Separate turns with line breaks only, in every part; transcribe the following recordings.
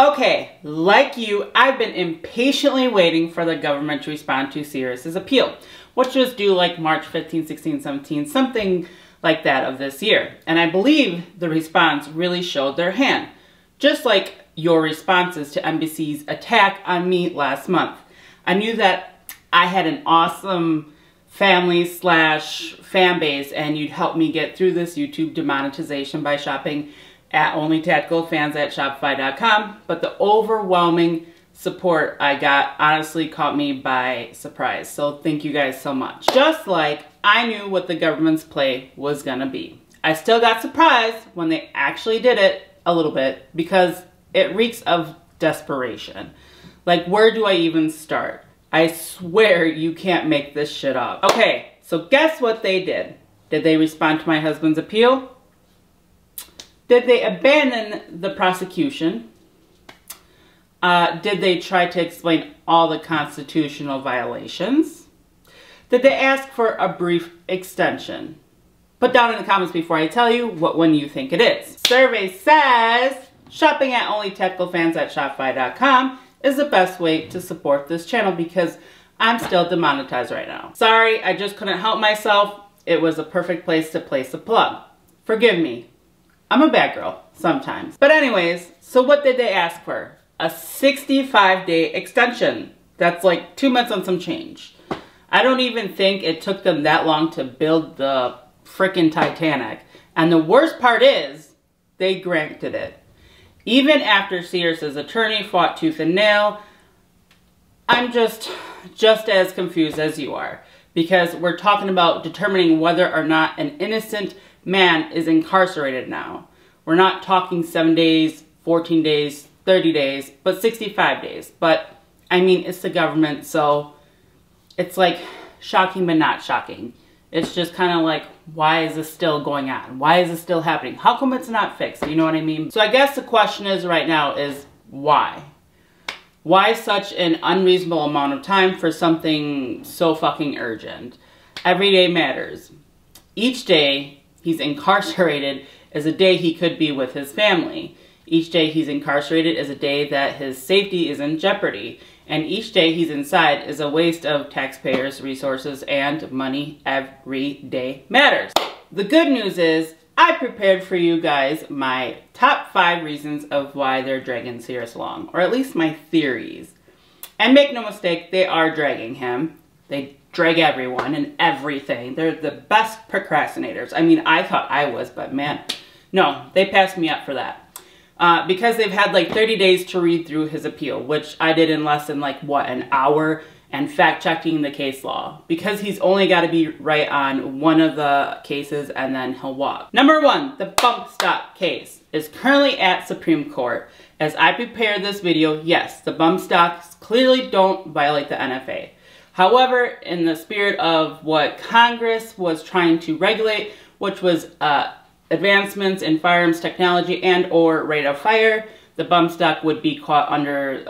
Okay, like you, I've been impatiently waiting for the government to respond to Sirius's appeal, which was due like March 15, 16, 17, something like that of this year. And I believe the response really showed their hand, just like your responses to NBC's attack on me last month. I knew that I had an awesome family/fan base, and you'd help me get through this YouTube demonetization by shopping at only tactical fans at Shopify.com, but the overwhelming support I got honestly caught me by surprise. So thank you guys so much. Just like I knew what the government's play was gonna be. I still got surprised when they actually did it a little bit, because it reeks of desperation. Like, where do I even start? I swear you can't make this shit up. Okay, so guess what they did? Did they respond to my husband's appeal? Did they abandon the prosecution? Did they try to explain all the constitutional violations? Did they ask for a brief extension? Put down in the comments before I tell you what one you think it is. Survey says shopping at only tactical fans at Shopify.com is the best way to support this channel because I'm still demonetized right now. Sorry, I just couldn't help myself. It was a perfect place to place a plug. Forgive me. I'm a bad girl sometimes. But anyways, so what did they ask for? A 65-day extension. That's like 2 months on some change. I don't even think it took them that long to build the frickin' Titanic. And the worst part is, they granted it. Even after Sirius's attorney fought tooth and nail, I'm just as confused as you are. Because we're talking about determining whether or not an innocent man is incarcerated now. We're not talking 7 days, 14 days, 30 days, but 65 days. But, I mean, it's the government, so it's like shocking but not shocking. It's just kind of like, why is this still going on? Why is this still happening? How come it's not fixed? You know what I mean? So I guess the question is right now is why? Why such an unreasonable amount of time for something so fucking urgent? Every day matters. Each day he's incarcerated is a day he could be with his family. Each day he's incarcerated is a day that his safety is in jeopardy. And each day he's inside is a waste of taxpayers' resources and money. Every day matters. The good news is I prepared for you guys my top 5 reasons of why they're dragging Sirius along, or at least my theories. And make no mistake, they are dragging him. They drag everyone and everything. They're the best procrastinators. I mean, I thought I was, but man, no, they passed me up for that. Because they've had like 30 days to read through his appeal, which I did in less than like, what, an hour, and fact-checking the case law. Because he's only got to be right on one of the cases and then he'll walk. Number 1, the bump stock case is currently at Supreme Court. As I prepare this video, yes, the bump stocks clearly don't violate the NFA. However, in the spirit of what Congress was trying to regulate, which was advancements in firearms technology and or rate of fire, the bump stock would be caught under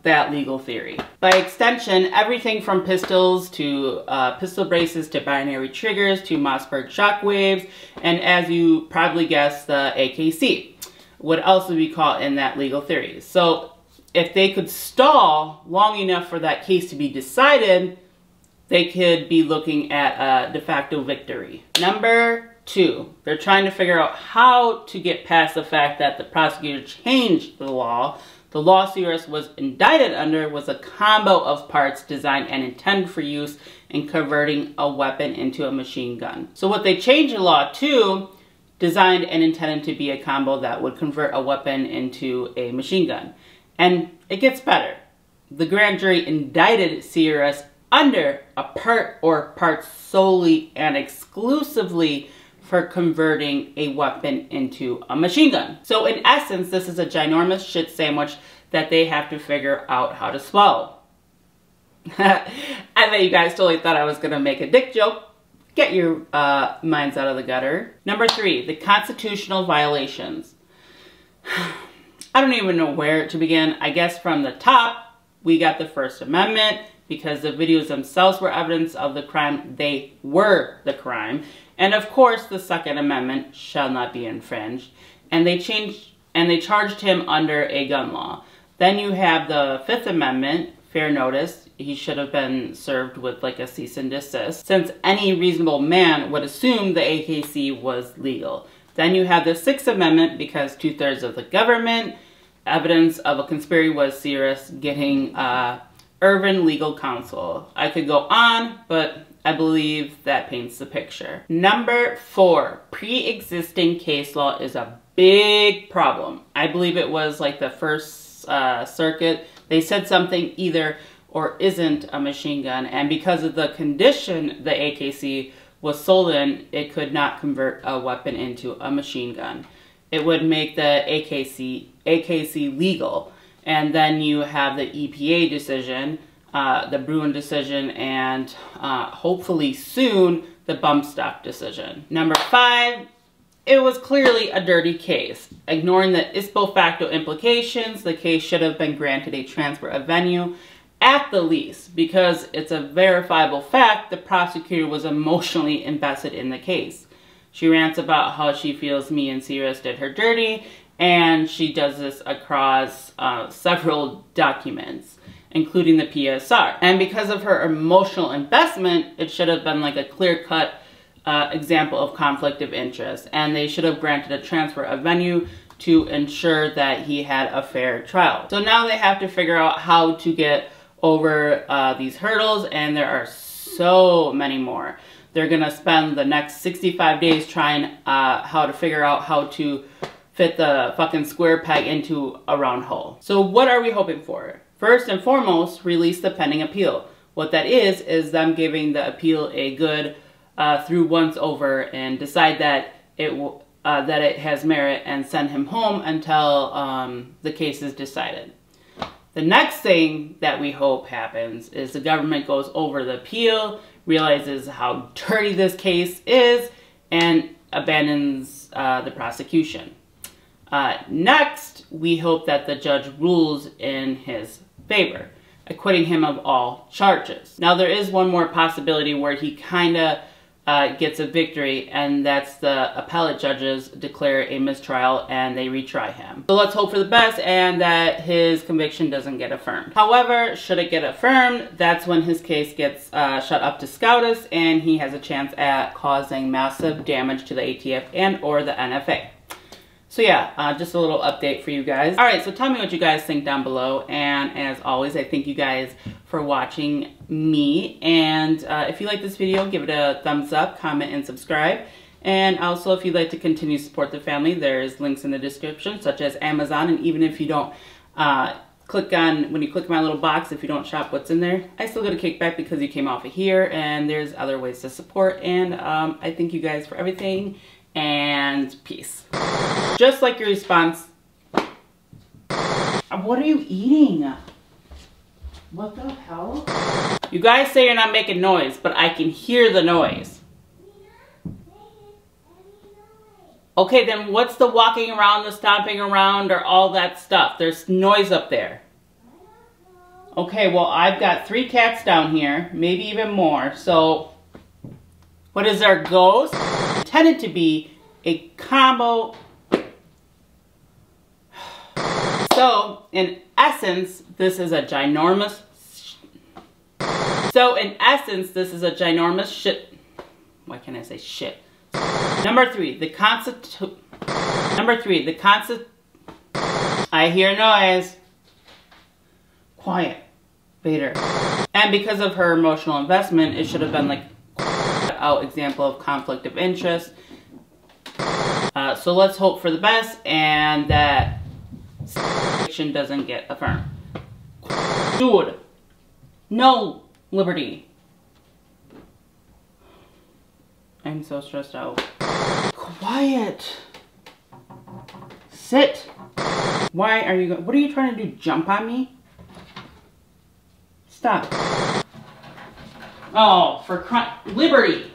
that legal theory. By extension, everything from pistols to pistol braces to binary triggers to Mossberg shockwaves, and as you probably guessed, the AKC would also be caught in that legal theory. So if they could stall long enough for that case to be decided, they could be looking at a de facto victory. Number 2, they're trying to figure out how to get past the fact that the prosecutor changed the law. The law Sirius was indicted under was a combo of parts designed and intended for use in converting a weapon into a machine gun. So what they changed the law to, designed and intended to be a combo that would convert a weapon into a machine gun. And it gets better. The grand jury indicted Sirius under a part or parts solely and exclusively for converting a weapon into a machine gun. So in essence, this is a ginormous shit sandwich that they have to figure out how to swallow. I bet you guys totally thought I was gonna make a dick joke. Get your minds out of the gutter. Number 3, the constitutional violations. I don't even know where to begin. I guess from the top, we got the First Amendment, because the videos themselves were evidence of the crime. They were the crime. And of course, the Second Amendment shall not be infringed. And they changed and they charged him under a gun law. Then you have the Fifth Amendment, fair notice. He should have been served with like a cease and desist, since any reasonable man would assume the AKC was legal. Then you have the Sixth Amendment, because 2/3 of the government, evidence of a conspiracy was serious, getting Ervin legal counsel. I could go on, but I believe that paints the picture. Number 4, pre-existing case law is a big problem. I believe it was like the First Circuit. They said something either or isn't a machine gun, and because of the condition the AKC was sold in, it could not convert a weapon into a machine gun. It would make the AKC legal. And then you have the EPA decision, the Bruin decision, and hopefully soon the bump stock decision. Number 5, it was clearly a dirty case. Ignoring the ipso facto implications, the case should have been granted a transfer of venue at the least, because it's a verifiable fact the prosecutor was emotionally invested in the case. She rants about how she feels me and Sirius did her dirty, and she does this across several documents, including the PSR. And because of her emotional investment, it should have been like a clear-cut example of conflict of interest, and they should have granted a transfer of venue to ensure that he had a fair trial. So now they have to figure out how to get over these hurdles, and there are so many more. They're gonna spend the next 65 days trying how to figure out how to fit the fucking square peg into a round hole. So what are we hoping for? First and foremost, release the pending appeal. What that is them giving the appeal a good through once over and decide that it has merit and send him home until the case is decided. The next thing that we hope happens is the government goes over the appeal, realizes how dirty this case is, and abandons the prosecution. Next, we hope that the judge rules in his favor, acquitting him of all charges. Now, there is one more possibility where he kind of gets a victory, and that's the appellate judges declare a mistrial and they retry him. So let's hope for the best and that his conviction doesn't get affirmed. However, should it get affirmed, that's when his case gets shut up to SCOTUS, and he has a chance at causing massive damage to the ATF and or the NFA. So yeah, just a little update for you guys. All right, so tell me what you guys think down below. And as always, I thank you guys for watching me. And if you like this video, give it a thumbs up, comment, and subscribe. And also, if you'd like to continue to support the family, there's links in the description, such as Amazon. And even if you don't when you click my little box, if you don't shop what's in there, I still get a kickback because you came off of here. And there's other ways to support. And I thank you guys for everything. And peace. Just like your response. What are you eating? What the hell? You guys say you're not making noise, but I can hear the noise. Okay, then what's the walking around, the stomping around, or all that stuff? There's noise up there. Okay, well, I've got 3 cats down here, maybe even more. So, what is our ghost? Intended to be a combo. So, in essence, this is a ginormous shit. Why can't I say shit? Number 3, I hear noise. Quiet. Vader. And because of her emotional investment, it should have been like out example of conflict of interest. So let's hope for the best and that fiction doesn't get affirmed. Dude, no liberty. I'm so stressed out. Quiet. Sit. Why are you? What are you trying to do? Jump on me? Stop. Oh, for liberty.